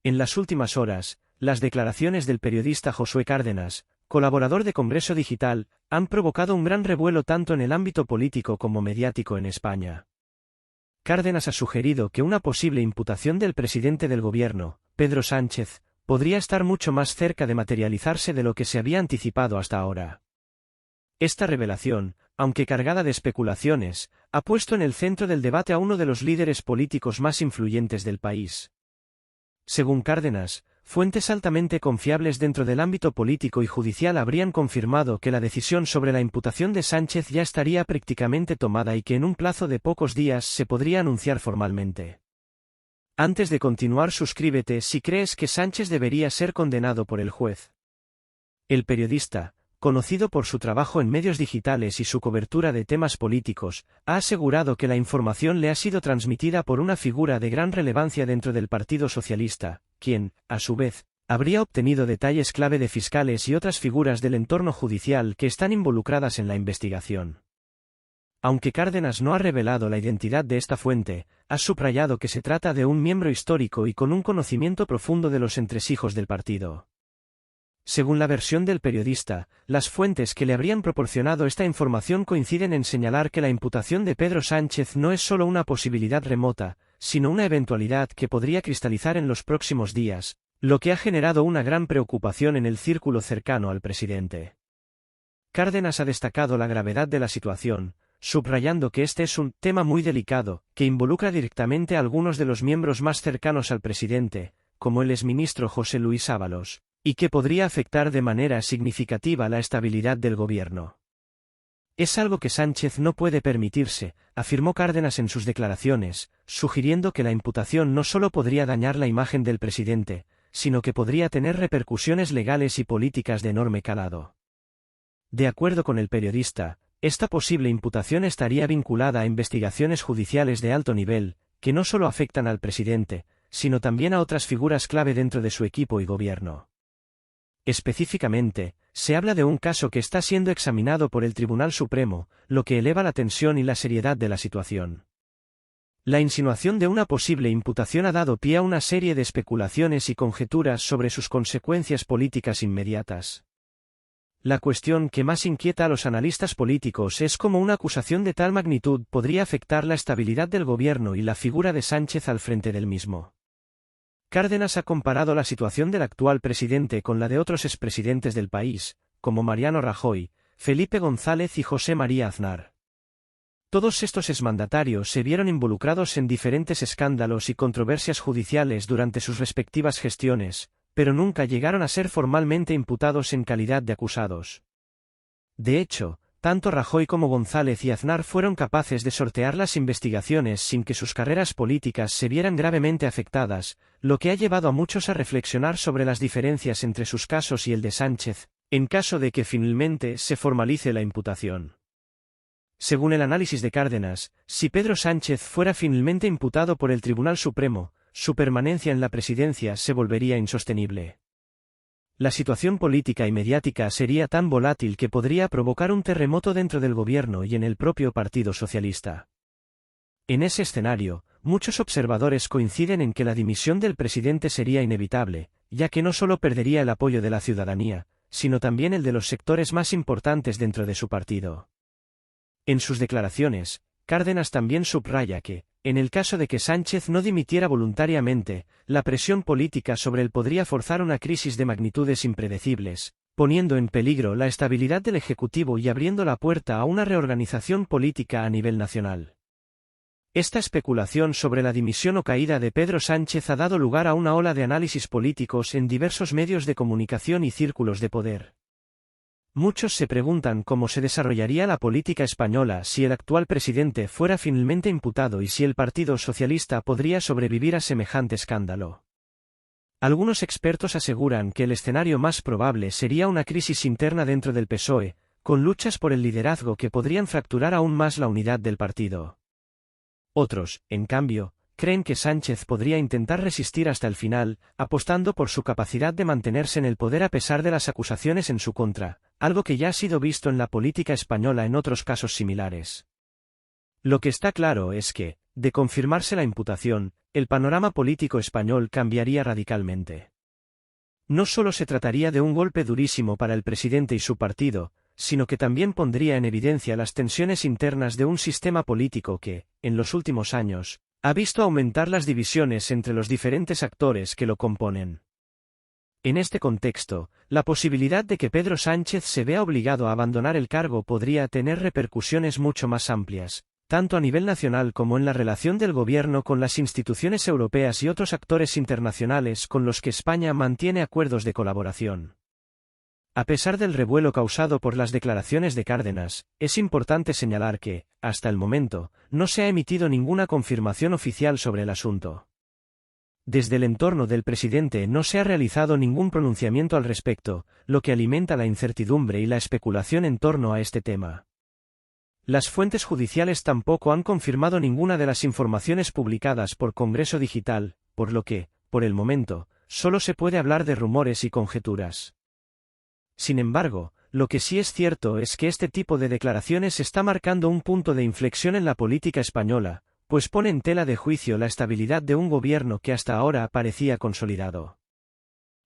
En las últimas horas, las declaraciones del periodista Josué Cárdenas, colaborador de Congreso Digital, han provocado un gran revuelo tanto en el ámbito político como mediático en España. Cárdenas ha sugerido que una posible imputación del presidente del gobierno, Pedro Sánchez, podría estar mucho más cerca de materializarse de lo que se había anticipado hasta ahora. Esta revelación, aunque cargada de especulaciones, ha puesto en el centro del debate a uno de los líderes políticos más influyentes del país. Según Cárdenas, fuentes altamente confiables dentro del ámbito político y judicial habrían confirmado que la decisión sobre la imputación de Sánchez ya estaría prácticamente tomada y que en un plazo de pocos días se podría anunciar formalmente. Antes de continuar, suscríbete si crees que Sánchez debería ser condenado por el juez. El periodista, conocido por su trabajo en medios digitales y su cobertura de temas políticos, ha asegurado que la información le ha sido transmitida por una figura de gran relevancia dentro del Partido Socialista, quien, a su vez, habría obtenido detalles clave de fiscales y otras figuras del entorno judicial que están involucradas en la investigación. Aunque Cárdenas no ha revelado la identidad de esta fuente, ha subrayado que se trata de un miembro histórico y con un conocimiento profundo de los entresijos del partido. Según la versión del periodista, las fuentes que le habrían proporcionado esta información coinciden en señalar que la imputación de Pedro Sánchez no es solo una posibilidad remota, sino una eventualidad que podría cristalizar en los próximos días, lo que ha generado una gran preocupación en el círculo cercano al presidente. Cárdenas ha destacado la gravedad de la situación, subrayando que este es un tema muy delicado, que involucra directamente a algunos de los miembros más cercanos al presidente, como el exministro José Luis Ábalos, y que podría afectar de manera significativa la estabilidad del gobierno. Es algo que Sánchez no puede permitirse, afirmó Cárdenas en sus declaraciones, sugiriendo que la imputación no solo podría dañar la imagen del presidente, sino que podría tener repercusiones legales y políticas de enorme calado. De acuerdo con el periodista, esta posible imputación estaría vinculada a investigaciones judiciales de alto nivel, que no solo afectan al presidente, sino también a otras figuras clave dentro de su equipo y gobierno. Específicamente, se habla de un caso que está siendo examinado por el Tribunal Supremo, lo que eleva la tensión y la seriedad de la situación. La insinuación de una posible imputación ha dado pie a una serie de especulaciones y conjeturas sobre sus consecuencias políticas inmediatas. La cuestión que más inquieta a los analistas políticos es cómo una acusación de tal magnitud podría afectar la estabilidad del gobierno y la figura de Sánchez al frente del mismo. Cárdenas ha comparado la situación del actual presidente con la de otros expresidentes del país, como Mariano Rajoy, Felipe González y José María Aznar. Todos estos exmandatarios se vieron involucrados en diferentes escándalos y controversias judiciales durante sus respectivas gestiones, pero nunca llegaron a ser formalmente imputados en calidad de acusados. De hecho, tanto Rajoy como González y Aznar fueron capaces de sortear las investigaciones sin que sus carreras políticas se vieran gravemente afectadas, lo que ha llevado a muchos a reflexionar sobre las diferencias entre sus casos y el de Sánchez, en caso de que finalmente se formalice la imputación. Según el análisis de Cárdenas, si Pedro Sánchez fuera finalmente imputado por el Tribunal Supremo, su permanencia en la presidencia se volvería insostenible. La situación política y mediática sería tan volátil que podría provocar un terremoto dentro del gobierno y en el propio Partido Socialista. En ese escenario, muchos observadores coinciden en que la dimisión del presidente sería inevitable, ya que no solo perdería el apoyo de la ciudadanía, sino también el de los sectores más importantes dentro de su partido. En sus declaraciones, Cárdenas también subraya que, en el caso de que Sánchez no dimitiera voluntariamente, la presión política sobre él podría forzar una crisis de magnitudes impredecibles, poniendo en peligro la estabilidad del Ejecutivo y abriendo la puerta a una reorganización política a nivel nacional. Esta especulación sobre la dimisión o caída de Pedro Sánchez ha dado lugar a una ola de análisis políticos en diversos medios de comunicación y círculos de poder. Muchos se preguntan cómo se desarrollaría la política española si el actual presidente fuera finalmente imputado y si el Partido Socialista podría sobrevivir a semejante escándalo. Algunos expertos aseguran que el escenario más probable sería una crisis interna dentro del PSOE, con luchas por el liderazgo que podrían fracturar aún más la unidad del partido. Otros, en cambio, creen que Sánchez podría intentar resistir hasta el final, apostando por su capacidad de mantenerse en el poder a pesar de las acusaciones en su contra, algo que ya ha sido visto en la política española en otros casos similares. Lo que está claro es que, de confirmarse la imputación, el panorama político español cambiaría radicalmente. No solo se trataría de un golpe durísimo para el presidente y su partido, sino que también pondría en evidencia las tensiones internas de un sistema político que, en los últimos años, ha visto aumentar las divisiones entre los diferentes actores que lo componen. En este contexto, la posibilidad de que Pedro Sánchez se vea obligado a abandonar el cargo podría tener repercusiones mucho más amplias, tanto a nivel nacional como en la relación del gobierno con las instituciones europeas y otros actores internacionales con los que España mantiene acuerdos de colaboración. A pesar del revuelo causado por las declaraciones de Cárdenas, es importante señalar que, hasta el momento, no se ha emitido ninguna confirmación oficial sobre el asunto. Desde el entorno del presidente no se ha realizado ningún pronunciamiento al respecto, lo que alimenta la incertidumbre y la especulación en torno a este tema. Las fuentes judiciales tampoco han confirmado ninguna de las informaciones publicadas por Congreso Digital, por lo que, por el momento, solo se puede hablar de rumores y conjeturas. Sin embargo, lo que sí es cierto es que este tipo de declaraciones está marcando un punto de inflexión en la política española, pues pone en tela de juicio la estabilidad de un gobierno que hasta ahora parecía consolidado.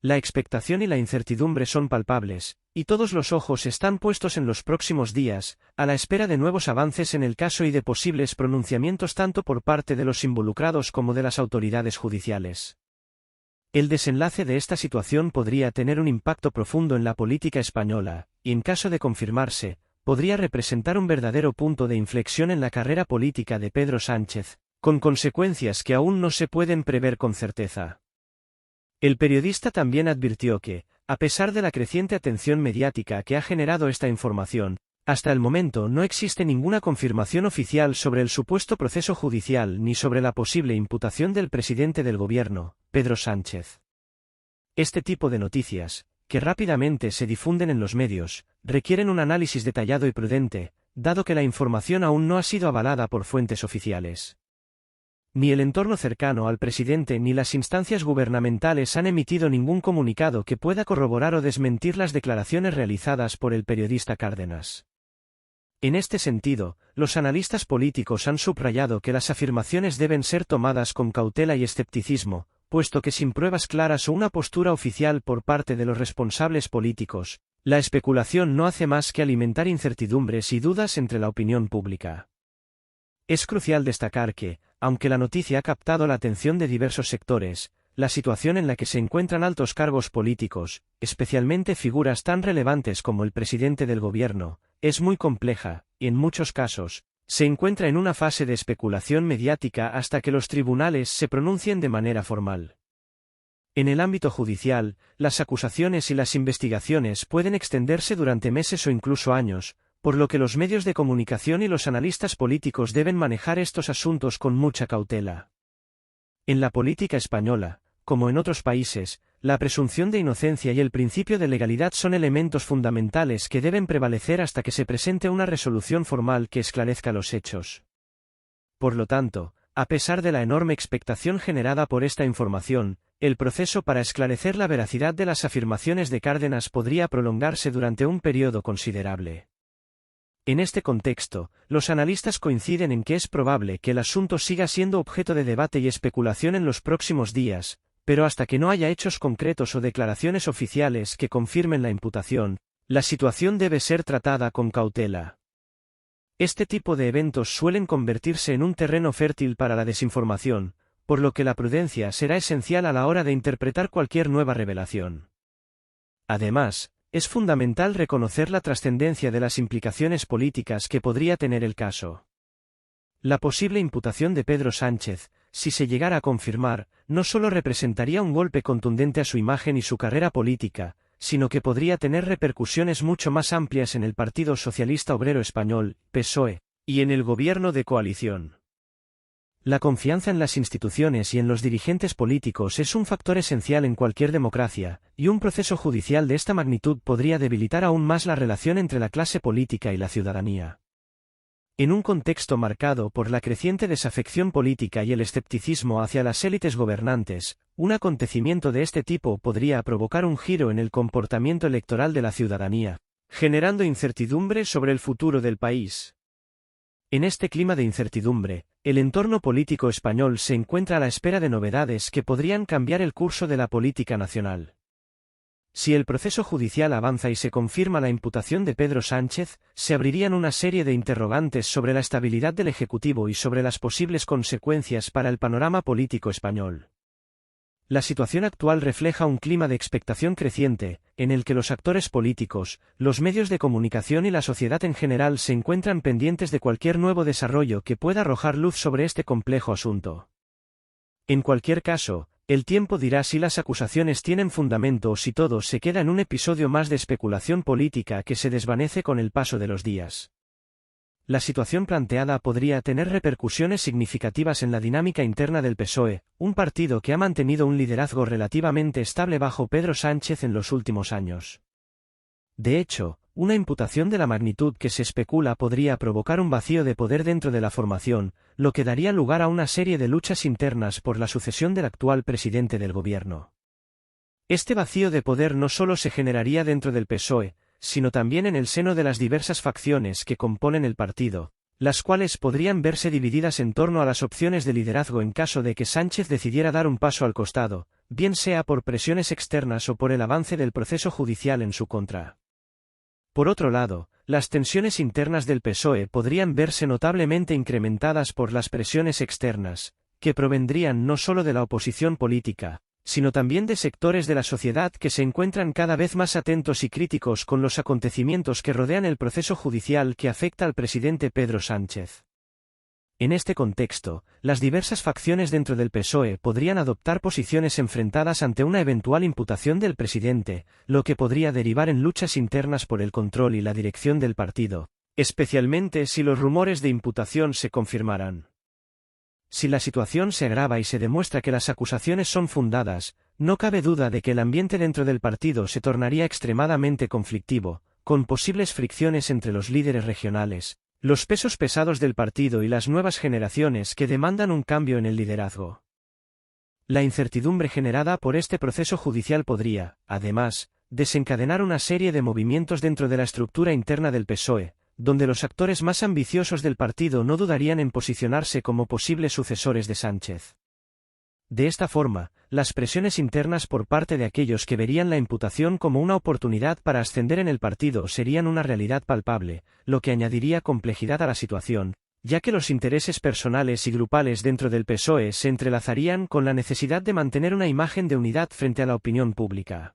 La expectación y la incertidumbre son palpables, y todos los ojos están puestos en los próximos días, a la espera de nuevos avances en el caso y de posibles pronunciamientos tanto por parte de los involucrados como de las autoridades judiciales. El desenlace de esta situación podría tener un impacto profundo en la política española, y en caso de confirmarse, podría representar un verdadero punto de inflexión en la carrera política de Pedro Sánchez, con consecuencias que aún no se pueden prever con certeza. El periodista también advirtió que, a pesar de la creciente atención mediática que ha generado esta información, hasta el momento no existe ninguna confirmación oficial sobre el supuesto proceso judicial ni sobre la posible imputación del presidente del gobierno, Pedro Sánchez. Este tipo de noticias, que rápidamente se difunden en los medios, requieren un análisis detallado y prudente, dado que la información aún no ha sido avalada por fuentes oficiales. Ni el entorno cercano al presidente ni las instancias gubernamentales han emitido ningún comunicado que pueda corroborar o desmentir las declaraciones realizadas por el periodista Cárdenas. En este sentido, los analistas políticos han subrayado que las afirmaciones deben ser tomadas con cautela y escepticismo, puesto que sin pruebas claras o una postura oficial por parte de los responsables políticos, la especulación no hace más que alimentar incertidumbres y dudas entre la opinión pública. Es crucial destacar que, aunque la noticia ha captado la atención de diversos sectores, la situación en la que se encuentran altos cargos políticos, especialmente figuras tan relevantes como el presidente del gobierno, es muy compleja, y en muchos casos, se encuentra en una fase de especulación mediática hasta que los tribunales se pronuncien de manera formal. En el ámbito judicial, las acusaciones y las investigaciones pueden extenderse durante meses o incluso años, por lo que los medios de comunicación y los analistas políticos deben manejar estos asuntos con mucha cautela. En la política española, como en otros países, la presunción de inocencia y el principio de legalidad son elementos fundamentales que deben prevalecer hasta que se presente una resolución formal que esclarezca los hechos. Por lo tanto, a pesar de la enorme expectación generada por esta información, el proceso para esclarecer la veracidad de las afirmaciones de Cárdenas podría prolongarse durante un periodo considerable. En este contexto, los analistas coinciden en que es probable que el asunto siga siendo objeto de debate y especulación en los próximos días, pero hasta que no haya hechos concretos o declaraciones oficiales que confirmen la imputación, la situación debe ser tratada con cautela. Este tipo de eventos suelen convertirse en un terreno fértil para la desinformación, por lo que la prudencia será esencial a la hora de interpretar cualquier nueva revelación. Además, es fundamental reconocer la trascendencia de las implicaciones políticas que podría tener el caso. La posible imputación de Pedro Sánchez, si se llegara a confirmar, no solo representaría un golpe contundente a su imagen y su carrera política, sino que podría tener repercusiones mucho más amplias en el Partido Socialista Obrero Español, PSOE, y en el gobierno de coalición. La confianza en las instituciones y en los dirigentes políticos es un factor esencial en cualquier democracia, y un proceso judicial de esta magnitud podría debilitar aún más la relación entre la clase política y la ciudadanía. En un contexto marcado por la creciente desafección política y el escepticismo hacia las élites gobernantes, un acontecimiento de este tipo podría provocar un giro en el comportamiento electoral de la ciudadanía, generando incertidumbre sobre el futuro del país. En este clima de incertidumbre, el entorno político español se encuentra a la espera de novedades que podrían cambiar el curso de la política nacional. Si el proceso judicial avanza y se confirma la imputación de Pedro Sánchez, se abrirían una serie de interrogantes sobre la estabilidad del Ejecutivo y sobre las posibles consecuencias para el panorama político español. La situación actual refleja un clima de expectación creciente, en el que los actores políticos, los medios de comunicación y la sociedad en general se encuentran pendientes de cualquier nuevo desarrollo que pueda arrojar luz sobre este complejo asunto. En cualquier caso, el tiempo dirá si las acusaciones tienen fundamento o si todo se queda en un episodio más de especulación política que se desvanece con el paso de los días. La situación planteada podría tener repercusiones significativas en la dinámica interna del PSOE, un partido que ha mantenido un liderazgo relativamente estable bajo Pedro Sánchez en los últimos años. De hecho, una imputación de la magnitud que se especula podría provocar un vacío de poder dentro de la formación, lo que daría lugar a una serie de luchas internas por la sucesión del actual presidente del gobierno. Este vacío de poder no solo se generaría dentro del PSOE, sino también en el seno de las diversas facciones que componen el partido, las cuales podrían verse divididas en torno a las opciones de liderazgo en caso de que Sánchez decidiera dar un paso al costado, bien sea por presiones externas o por el avance del proceso judicial en su contra. Por otro lado, las tensiones internas del PSOE podrían verse notablemente incrementadas por las presiones externas, que provendrían no solo de la oposición política, sino también de sectores de la sociedad que se encuentran cada vez más atentos y críticos con los acontecimientos que rodean el proceso judicial que afecta al presidente Pedro Sánchez. En este contexto, las diversas facciones dentro del PSOE podrían adoptar posiciones enfrentadas ante una eventual imputación del presidente, lo que podría derivar en luchas internas por el control y la dirección del partido, especialmente si los rumores de imputación se confirmaran. Si la situación se agrava y se demuestra que las acusaciones son fundadas, no cabe duda de que el ambiente dentro del partido se tornaría extremadamente conflictivo, con posibles fricciones entre los líderes regionales, los pesos pesados del partido y las nuevas generaciones que demandan un cambio en el liderazgo. La incertidumbre generada por este proceso judicial podría, además, desencadenar una serie de movimientos dentro de la estructura interna del PSOE, donde los actores más ambiciosos del partido no dudarían en posicionarse como posibles sucesores de Sánchez. De esta forma, las presiones internas por parte de aquellos que verían la imputación como una oportunidad para ascender en el partido serían una realidad palpable, lo que añadiría complejidad a la situación, ya que los intereses personales y grupales dentro del PSOE se entrelazarían con la necesidad de mantener una imagen de unidad frente a la opinión pública.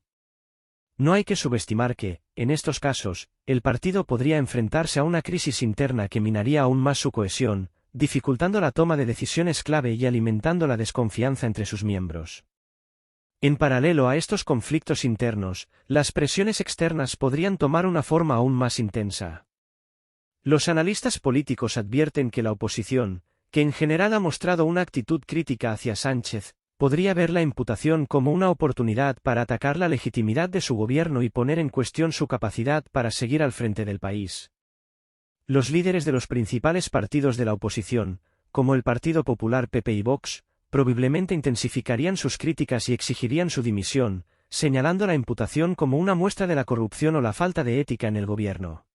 No hay que subestimar que, en estos casos, el partido podría enfrentarse a una crisis interna que minaría aún más su cohesión, dificultando la toma de decisiones clave y alimentando la desconfianza entre sus miembros. En paralelo a estos conflictos internos, las presiones externas podrían tomar una forma aún más intensa. Los analistas políticos advierten que la oposición, que en general ha mostrado una actitud crítica hacia Sánchez, podría ver la imputación como una oportunidad para atacar la legitimidad de su gobierno y poner en cuestión su capacidad para seguir al frente del país. Los líderes de los principales partidos de la oposición, como el Partido Popular PP y Vox, probablemente intensificarían sus críticas y exigirían su dimisión, señalando la imputación como una muestra de la corrupción o la falta de ética en el gobierno.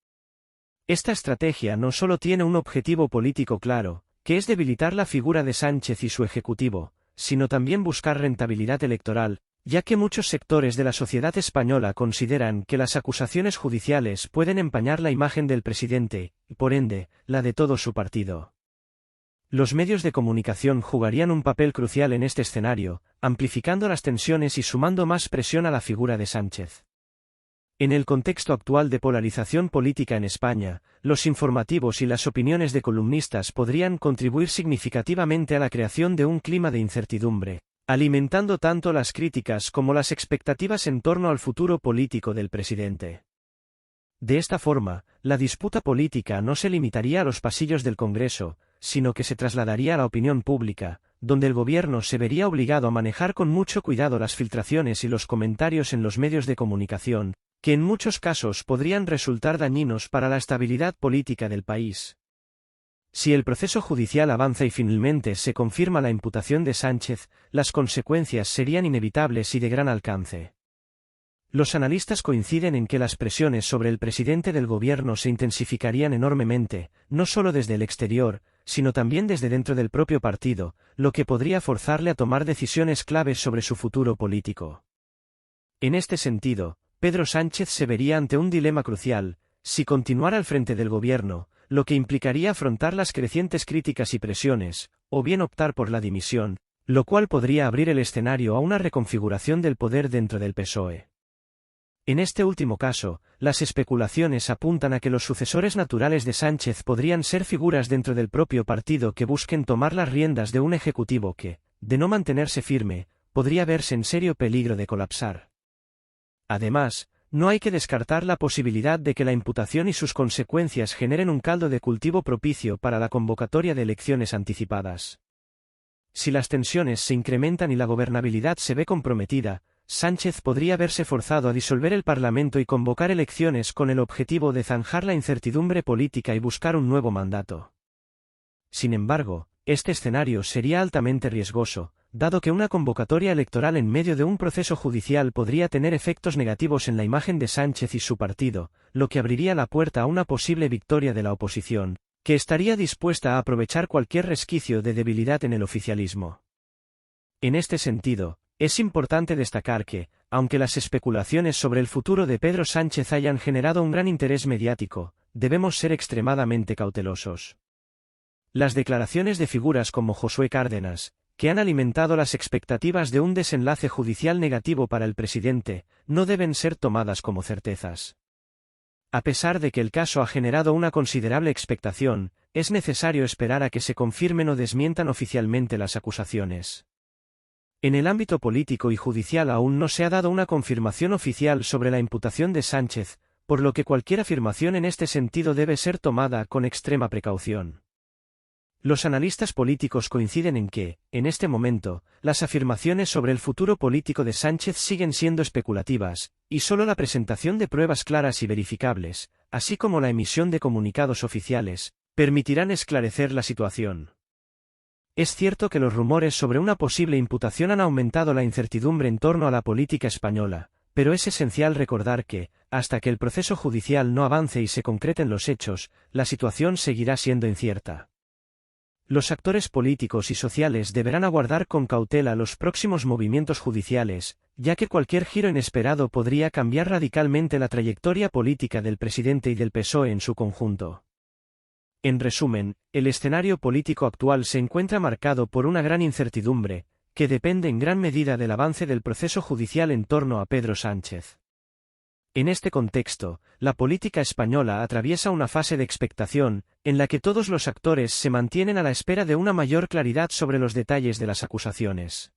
Esta estrategia no solo tiene un objetivo político claro, que es debilitar la figura de Sánchez y su ejecutivo, sino también buscar rentabilidad electoral, ya que muchos sectores de la sociedad española consideran que las acusaciones judiciales pueden empañar la imagen del presidente, y por ende, la de todo su partido. Los medios de comunicación jugarían un papel crucial en este escenario, amplificando las tensiones y sumando más presión a la figura de Sánchez. En el contexto actual de polarización política en España, los informativos y las opiniones de columnistas podrían contribuir significativamente a la creación de un clima de incertidumbre, alimentando tanto las críticas como las expectativas en torno al futuro político del presidente. De esta forma, la disputa política no se limitaría a los pasillos del Congreso, sino que se trasladaría a la opinión pública, donde el gobierno se vería obligado a manejar con mucho cuidado las filtraciones y los comentarios en los medios de comunicación, que en muchos casos podrían resultar dañinos para la estabilidad política del país. Si el proceso judicial avanza y finalmente se confirma la imputación de Sánchez, las consecuencias serían inevitables y de gran alcance. Los analistas coinciden en que las presiones sobre el presidente del gobierno se intensificarían enormemente, no solo desde el exterior, sino también desde dentro del propio partido, lo que podría forzarle a tomar decisiones claves sobre su futuro político. En este sentido, Pedro Sánchez se vería ante un dilema crucial: si continuar al frente del gobierno, lo que implicaría afrontar las crecientes críticas y presiones, o bien optar por la dimisión, lo cual podría abrir el escenario a una reconfiguración del poder dentro del PSOE. En este último caso, las especulaciones apuntan a que los sucesores naturales de Sánchez podrían ser figuras dentro del propio partido que busquen tomar las riendas de un ejecutivo que, de no mantenerse firme, podría verse en serio peligro de colapsar. Además, no hay que descartar la posibilidad de que la imputación y sus consecuencias generen un caldo de cultivo propicio para la convocatoria de elecciones anticipadas. Si las tensiones se incrementan y la gobernabilidad se ve comprometida, Sánchez podría verse forzado a disolver el Parlamento y convocar elecciones con el objetivo de zanjar la incertidumbre política y buscar un nuevo mandato. Sin embargo, este escenario sería altamente riesgoso, dado que una convocatoria electoral en medio de un proceso judicial podría tener efectos negativos en la imagen de Sánchez y su partido, lo que abriría la puerta a una posible victoria de la oposición, que estaría dispuesta a aprovechar cualquier resquicio de debilidad en el oficialismo. En este sentido, es importante destacar que, aunque las especulaciones sobre el futuro de Pedro Sánchez hayan generado un gran interés mediático, debemos ser extremadamente cautelosos. Las declaraciones de figuras como Josué Cárdenas, que han alimentado las expectativas de un desenlace judicial negativo para el presidente, no deben ser tomadas como certezas. A pesar de que el caso ha generado una considerable expectación, es necesario esperar a que se confirmen o desmientan oficialmente las acusaciones. En el ámbito político y judicial aún no se ha dado una confirmación oficial sobre la imputación de Sánchez, por lo que cualquier afirmación en este sentido debe ser tomada con extrema precaución. Los analistas políticos coinciden en que, en este momento, las afirmaciones sobre el futuro político de Sánchez siguen siendo especulativas, y solo la presentación de pruebas claras y verificables, así como la emisión de comunicados oficiales, permitirán esclarecer la situación. Es cierto que los rumores sobre una posible imputación han aumentado la incertidumbre en torno a la política española, pero es esencial recordar que, hasta que el proceso judicial no avance y se concreten los hechos, la situación seguirá siendo incierta. Los actores políticos y sociales deberán aguardar con cautela los próximos movimientos judiciales, ya que cualquier giro inesperado podría cambiar radicalmente la trayectoria política del presidente y del PSOE en su conjunto. En resumen, el escenario político actual se encuentra marcado por una gran incertidumbre, que depende en gran medida del avance del proceso judicial en torno a Pedro Sánchez. En este contexto, la política española atraviesa una fase de expectación, en la que todos los actores se mantienen a la espera de una mayor claridad sobre los detalles de las acusaciones.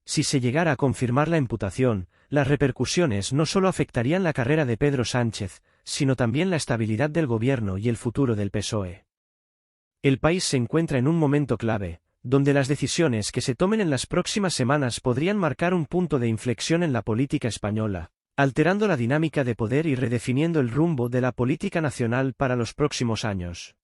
Si se llegara a confirmar la imputación, las repercusiones no solo afectarían la carrera de Pedro Sánchez, sino también la estabilidad del gobierno y el futuro del PSOE. El país se encuentra en un momento clave, donde las decisiones que se tomen en las próximas semanas podrían marcar un punto de inflexión en la política española, alterando la dinámica de poder y redefiniendo el rumbo de la política nacional para los próximos años.